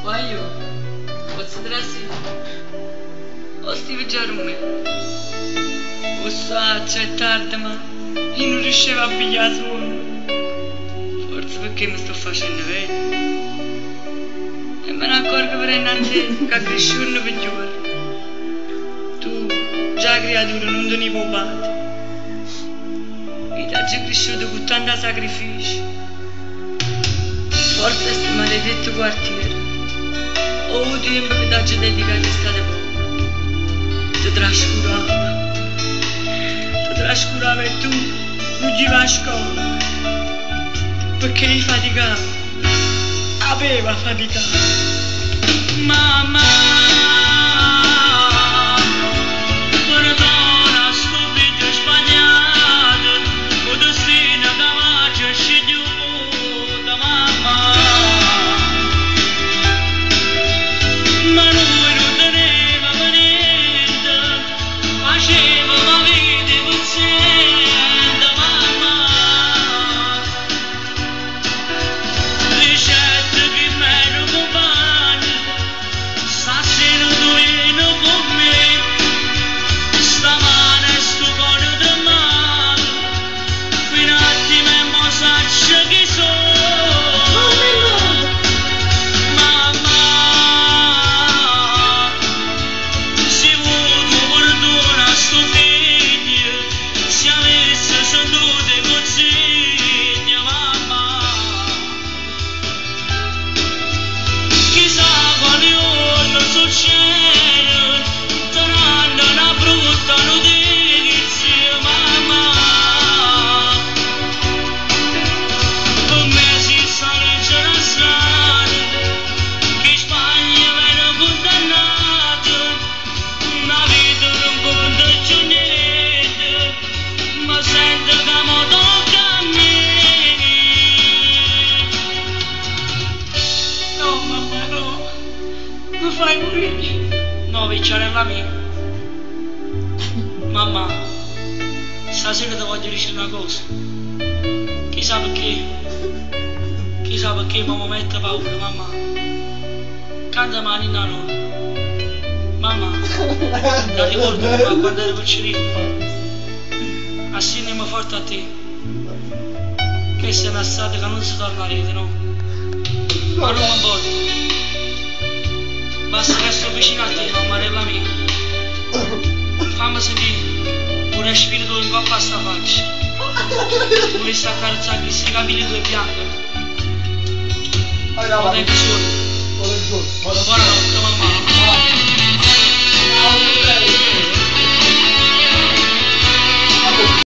Guaio, posso trassi? O Steve già rume. O so, c'è tardi, ma io non riuscivo a pigliare suono. Forse perché mi sto facendo vecchio. E me ne accorgo per innanzi che cresciuto per giorni. Tu, già creatura, non te ne puoi battere. Io ti ho cresciuto con tanto sacrificio. Forse questo maledetto quartiere. O il tempo che ti ho dedicato è stato poco. Ti trascurava e tu non ci vai a scuola. Perché io faticavo. Aveva faticato. Mamma. Fai morire. No, picciarella mia. Mamma, stasera ti voglio dire una cosa. Chissà perché mamma mette paura, mamma. Canta mani in no. Mamma, non ricordo mamma, quando ero piccolino. Assieme forte a te. Che sei una strada che non si torna a rete, no? Ma non mi importa. Basta che sto vicino a te, mammarella mia. Fammi sentire pure spirito in coppa a sta faccia. Pure sta accarezzare questi capelli due bianchi. Lo tengo solo. Buona